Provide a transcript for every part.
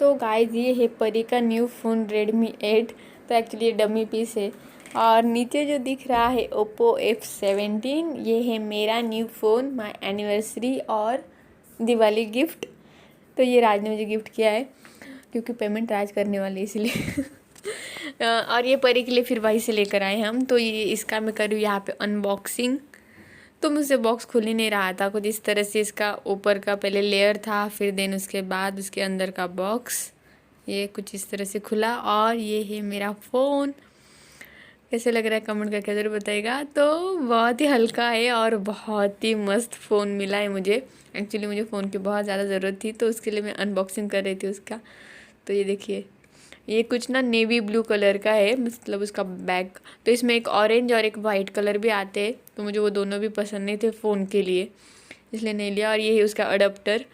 तो गाइस ये है परी का न्यू फ़ोन Redmi 8। तो एक्चुअली ये डमी पीस है। और नीचे जो दिख रहा है Oppo F17, ये है मेरा न्यू फ़ोन, माय एनिवर्सरी और दिवाली गिफ्ट। तो ये राज ने मुझे गिफ्ट किया है क्योंकि पेमेंट राज करने वाली इसलिए और ये परी के लिए फिर वहीं से लेकर आए हम। तो ये इसका मैं करूँ यहाँ पे अनबॉक्सिंग। तो मुझसे बॉक्स खुल ही नहीं रहा था। कुछ इस तरह से इसका ऊपर का पहले लेयर था, फिर देन उसके बाद उसके अंदर का बॉक्स ये कुछ इस तरह से खुला। और ये है मेरा फ़ोन। कैसे लग रहा है कमेंट करके ज़रूर बताइएगा। तो बहुत ही हल्का है और बहुत ही मस्त फ़ोन मिला है मुझे। एक्चुअली मुझे फ़ोन की बहुत ज़्यादा ज़रूरत थी, तो उसके लिए मैं अनबॉक्सिंग कर रही थी उसका। तो ये देखिए, ये कुछ ना नेवी ब्लू कलर का है, मतलब उसका बैक। तो इसमें एक ऑरेंज और एक वाइट कलर भी आते हैं, तो मुझे वो दोनों भी पसंद नहीं थे फ़ोन के लिए, इसलिए नहीं लिया। और ये है उसका अडाप्टर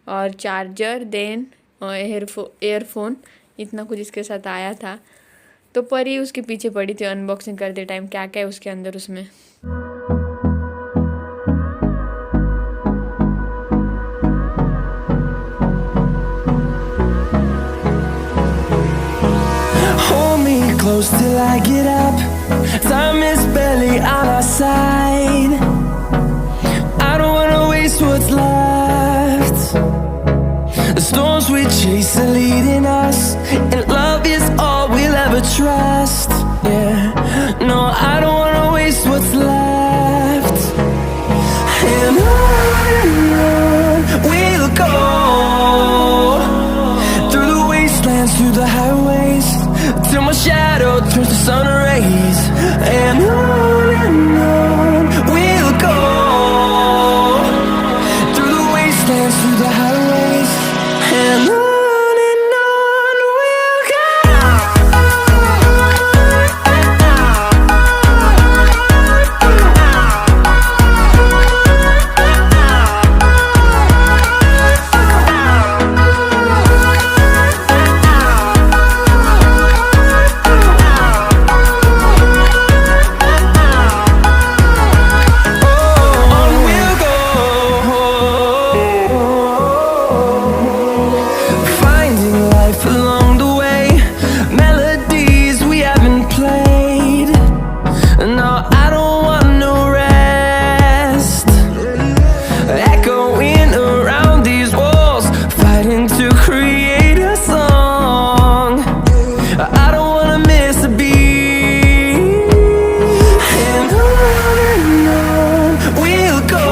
और चार्जर, देन एयरफोन, इतना कुछ इसके साथ आया था। तो परी उसके पीछे पड़ी थी अनबॉक्सिंग करते टाइम क्या क्या है उसके अंदर उसमें। Hold me close till I get up. Time is barely on our side. I don't wanna waste what's left. The storms we chase are leading us, and love is all we'll ever trust. Yeah, no, I don't wanna waste what's left. And on we'll go, through the wastelands, through the highways, till my shadow turns to sun rays. And on we'll go, through the wastelands, through the highways, and on we'll go.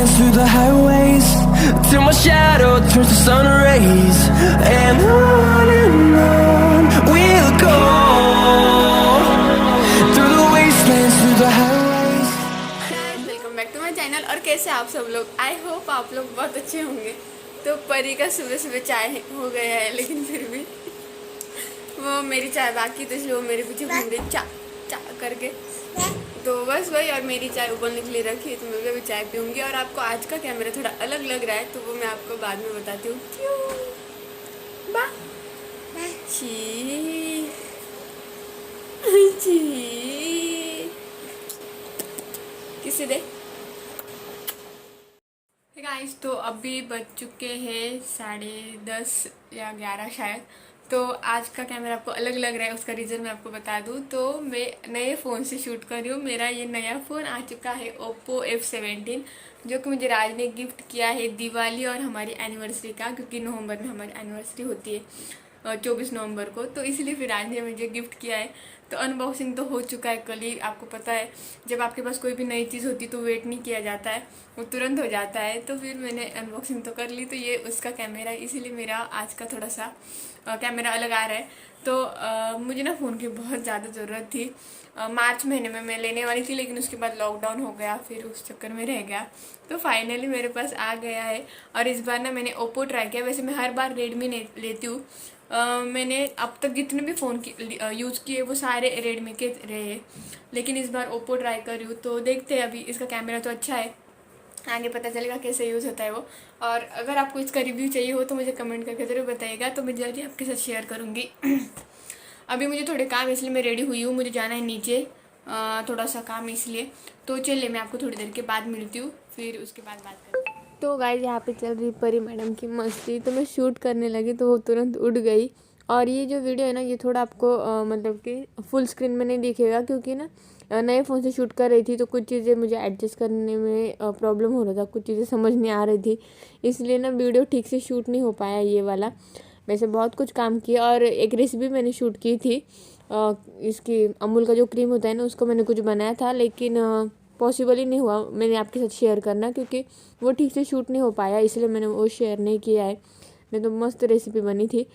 Through the highways, till my shadow turns to sun rays. And on we'll go, through the wastelands, through the highways. Welcome back to my channel. और कैसे आप सब लोग? I hope आप लोग बहुत अच्छे होंगे। तो परी का सुबह सुबह चाय हो गया है, लेकिन फिर भी वो मेरी चाय बाकी, तो इसलिए वो मेरे पीछे घूम रही चा चा करके। तो बस वही, और मेरी चाय उबलने के लिए रखी है, तो मैं भी अभी चाय पीऊँगी। और आपको आज का कैमरा थोड़ा अलग लग रहा है, तो वो मैं आपको बाद में बताती हूँ क्यों। बा छी छी किसे दे गाइस। तो अभी बज चुके हैं 10:30 या 11 शायद। तो आज का कैमरा आपको अलग लग रहा है, उसका रीज़न मैं आपको बता दूं। तो मैं नए फ़ोन से शूट कर रही हूँ। मेरा ये नया फ़ोन आ चुका है Oppo F17, जो कि मुझे राज ने गिफ्ट किया है दिवाली और हमारी एनिवर्सरी का, क्योंकि नवंबर में हमारी एनिवर्सरी होती है 24 नवंबर को। तो इसलिए फिर राज ने मुझे गिफ्ट किया है। तो अनबॉक्सिंग तो हो चुका है कल ही। आपको पता है जब आपके पास कोई भी नई चीज़ होती है तो वेट नहीं किया जाता है, वो तुरंत हो जाता है। तो फिर मैंने अनबॉक्सिंग तो कर ली। तो ये उसका कैमरा है, इसीलिए मेरा आज का थोड़ा सा कैमरा अलग आ रहा है। तो मुझे ना फ़ोन की बहुत ज़्यादा ज़रूरत थी। मार्च महीने में मैं लेने वाली थी, लेकिन उसके बाद लॉकडाउन हो गया, फिर उस चक्कर में रह गया। तो फाइनली मेरे पास आ गया है। और इस बार ना मैंने ओप्पो ट्राई किया। वैसे मैं हर बार रेडमी लेती हूँ। मैंने अब तक जितने भी फ़ोन यूज़ किए वो सारे रेडमी के रहे, लेकिन इस बार ओप्पो ट्राई कर रही हूँ। तो देखते हैं, अभी इसका कैमरा तो अच्छा है, आगे पता चलेगा कैसे यूज़ होता है वो। और अगर आपको इसका रिव्यू चाहिए हो तो मुझे कमेंट करके ज़रूर बताइएगा, तो मैं जल्दी आपके साथ शेयर करूँगी। अभी मुझे थोड़े काम, इसलिए मैं रेडी हुई हूँ। मुझे जाना है नीचे, थोड़ा सा काम इसलिए। तो चलिए मैं आपको थोड़ी देर के बाद मिलती हूँ, फिर उसके बाद बात करते हैं। तो गाइस यहाँ पे चल रही परी मैडम की मस्ती, तो मैं शूट करने लगी तो वो तुरंत उड़ गई। और ये जो वीडियो है ना, ये थोड़ा आपको मतलब कि फुल स्क्रीन में नहीं दिखेगा, क्योंकि ना नए फ़ोन से शूट कर रही थी तो कुछ चीज़ें मुझे एडजस्ट करने में प्रॉब्लम हो रहा था, कुछ चीज़ें समझ नहीं आ रही थी, इसलिए ना वीडियो ठीक से शूट नहीं हो पाया ये वाला। वैसे बहुत कुछ काम किया और एक रेसिपी मैंने शूट की थी, इसकी अमूल का जो क्रीम होता है ना उसको मैंने कुछ बनाया था, लेकिन पॉसिबल ही नहीं हुआ मैंने आपके साथ शेयर करना, क्योंकि वो ठीक से शूट नहीं हो पाया, इसलिए मैंने वो शेयर नहीं किया है। नहीं तो मस्त रेसिपी बनी थी।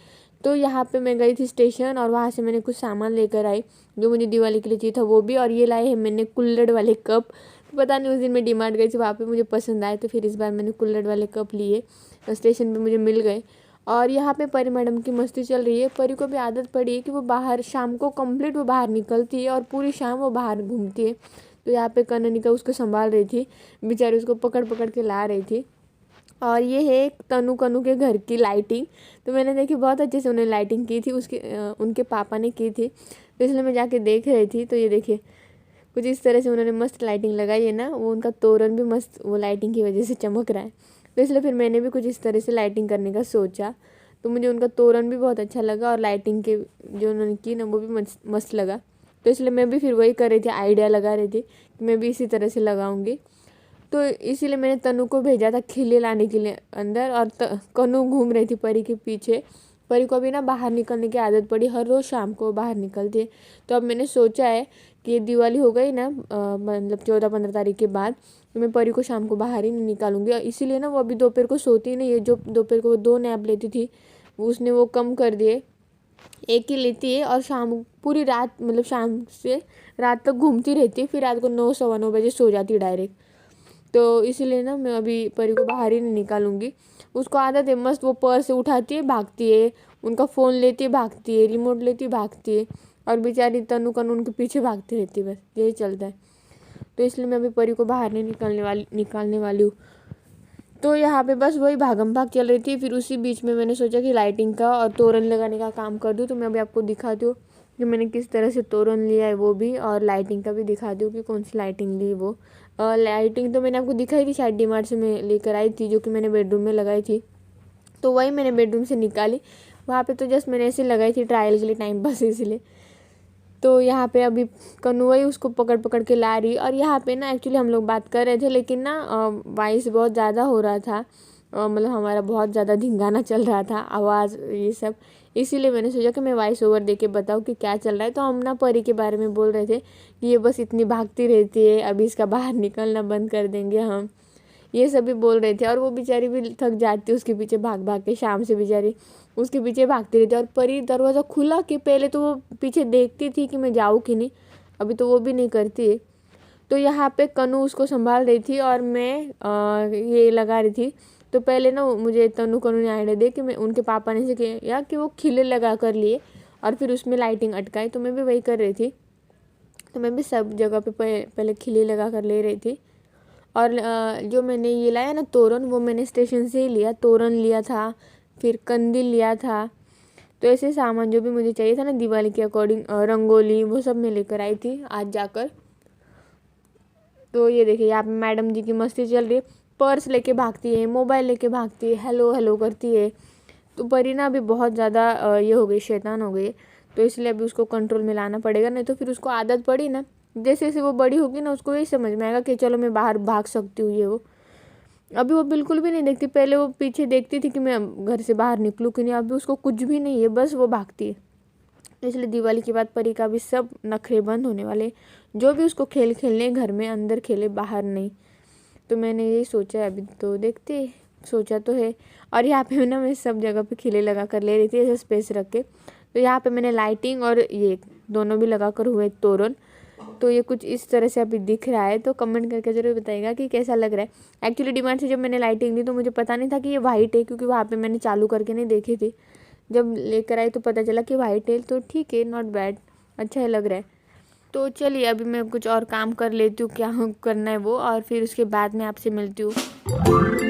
तो यहाँ पे मैं गई थी स्टेशन और वहाँ से मैंने कुछ सामान लेकर आई जो मुझे दिवाली के लिए चाहिए था वो भी, और ये लाए हैं मैंने कुल्हड़ वाले कप। तो पता नहीं उस दिन मैं डीमार्ट गई थी, वहाँ पे मुझे पसंद आए, तो फिर इस बार मैंने कुल्हड़ वाले कप लिए, स्टेशन पे मुझे मिल गए। और यहाँ पे परी मैडम की मस्ती चल रही है। परी को भी आदत पड़ी है कि वो बाहर शाम को कंप्लीट वो बाहर निकलती है और पूरी शाम वो बाहर घूमती है। तो यहाँ पे कननिका उसको संभाल रही थी, बेचारी उसको पकड़ पकड़ के ला रही थी। और ये है तनु कनु के घर की लाइटिंग, तो मैंने देखी बहुत अच्छे से उन्हें लाइटिंग की थी, उसके उनके पापा ने की थी, तो इसलिए मैं जाके देख रही थी। तो ये देखिए कुछ इस तरह से उन्होंने मस्त लाइटिंग लगाई है ना, वो उनका तोरण भी मस्त वो लाइटिंग की वजह से चमक रहा है, तो इसलिए फिर मैंने भी कुछ इस तरह से लाइटिंग करने का सोचा। तो मुझे उनका तोरण भी बहुत अच्छा लगा और लाइटिंग के जो उन्होंने की ना वो भी मस्त लगा, तो इसलिए मैं भी फिर वही कर रही थी, आइडिया लगा रही थी कि मैं भी इसी तरह से लगाऊंगी। तो इसीलिए मैंने तनु को भेजा था खिले लाने के लिए अंदर, और कनु घूम रही थी परी के पीछे। परी को भी ना बाहर निकलने की आदत पड़ी, हर रोज़ शाम को बाहर निकलती है। तो अब मैंने सोचा है कि दिवाली हो गई ना, मतलब 14-15 तारीख के बाद, तो मैं परी को शाम को बाहर ही नहीं निकालूंगी। और इसीलिए ना वो अभी दोपहर को सोती नहीं है, जो दोपहर को वो 2 नैप लेती थी उसने वो कम कर दिए, एक ही लेती है, और शाम पूरी रात मतलब शाम से रात तक घूमती रहती है, फिर रात को 9-9:15 बजे सो जाती है डायरेक्ट। तो इसीलिए ना मैं अभी परी को बाहर ही नहीं निकालूंगी। उसको आदत है मस्त, वो पर्स से उठाती है भागती है, उनका फ़ोन लेती है भागती है, रिमोट लेती है भागती है, और बेचारी तनु कनु उनके पीछे भागती रहती है, बस यही चलता है। तो इसलिए मैं अभी परी को बाहर नहीं निकालने वाली हूँ। तो यहाँ पे बस वही भागम भाग चल रही थी। फिर उसी बीच में मैंने सोचा कि लाइटिंग का और तोरण लगाने का काम कर दूँ, तो मैं अभी आपको दिखाती हूँ कि मैंने किस तरह से तोरण लिया है वो भी, और लाइटिंग का भी दिखा दूँ कि कौन सी लाइटिंग ली वो। लाइटिंग तो मैंने आपको दिखाई थी, शायद डीमार्ट से मैं लेकर आई थी, जो कि मैंने बेडरूम में लगाई थी, तो वही मैंने बेडरूम से निकाली। वहाँ पे तो जस्ट मैंने ऐसे लगाई थी ट्रायल के लिए, टाइम पास इसलिए। तो यहाँ पे अभी कनुई उसको पकड़ पकड़ के ला रही, और यहाँ पे ना एक्चुअली हम लोग बात कर रहे थे, लेकिन ना वॉइस बहुत ज़्यादा हो रहा था, मतलब हमारा बहुत ज़्यादा धिंगाना चल रहा था, आवाज़ ये सब, इसीलिए मैंने सोचा कि मैं वॉइस ओवर दे के बताऊँ कि क्या चल रहा है। तो हम ना परी के बारे में बोल रहे थे कि ये बस इतनी भागती रहती है, अभी इसका बाहर निकलना बंद कर देंगे हम, ये सभी बोल रहे थे। और वो बेचारी भी थक जाती है उसके पीछे भाग भाग के, शाम से बेचारी उसके पीछे भागती रहती है। और परी दरवाज़ा खुला कि पहले तो वो पीछे देखती थी कि मैं जाऊँ कि नहीं, अभी तो वो भी नहीं करती है। तो यहाँ पे कनु उसको संभाल रही थी और मैं ये लगा रही थी। तो पहले ना मुझे कनु ने आइडिया दे कि मैं उनके पापा ने से किया कि वो खिले लगा कर लिए और फिर उसमें लाइटिंग अटकाई, तो मैं भी वही कर रही थी। तो मैं भी सब जगह पे पहले खिले लगा कर ले रही थी। और जो मैंने ये लाया ना तोरण, वो मैंने स्टेशन से ही लिया, तोरण लिया था, फिर कंदील लिया था। तो ऐसे सामान जो भी मुझे चाहिए था ना दिवाली के अकॉर्डिंग, रंगोली, वो सब मैं लेकर आई थी आज जाकर। तो ये देखिए यहाँ पे मैडम जी की मस्ती चल रही है, पर्स लेके भागती है, मोबाइल लेके भागती है, हेलो हेलो करती है। तो परी ना अभी बहुत ज़्यादा ये हो गई, शैतान हो गई, तो इसलिए अभी उसको कंट्रोल में लाना पड़ेगा, नहीं तो फिर उसको आदत पड़ी ना, जैसे जैसे वो बड़ी होगी ना उसको यही समझ में आएगा कि चलो मैं बाहर भाग सकती हूँ। ये वो अभी वो बिल्कुल भी नहीं देखती, पहले वो पीछे देखती थी कि मैं घर से बाहर निकलूँ कि नहीं, अभी उसको कुछ भी नहीं है, बस वो भागती है। इसलिए दिवाली के बाद परी का भी सब नखरे बंद होने वाले, जो भी उसको खेल खेलने घर में अंदर खेले, बाहर नहीं। तो मैंने यही सोचा है, अभी तो देखते, सोचा तो है। और यहाँ पे ना मैं सब जगह पे खिले लगा कर ले रही थी ऐसे स्पेस रख के। तो यहाँ पे मैंने लाइटिंग और ये दोनों भी लगा कर हुए तोरण। तो ये कुछ इस तरह से अभी दिख रहा है, तो कमेंट करके ज़रूर बताइएगा कि कैसा लग रहा है। एक्चुअली डीमार्ट से जब मैंने लाइटिंग दी तो मुझे पता नहीं था कि ये वाइट है, क्योंकि वहाँ पे मैंने चालू करके नहीं देखी थी। जब लेकर आई तो पता चला कि वाइट है, तो ठीक है, नॉट बैड, अच्छा है, लग रहा है। तो चलिए अभी मैं कुछ और काम कर लेती हूँ, क्या करना है वो, और फिर उसके बाद मैं आपसे मिलती हूँ।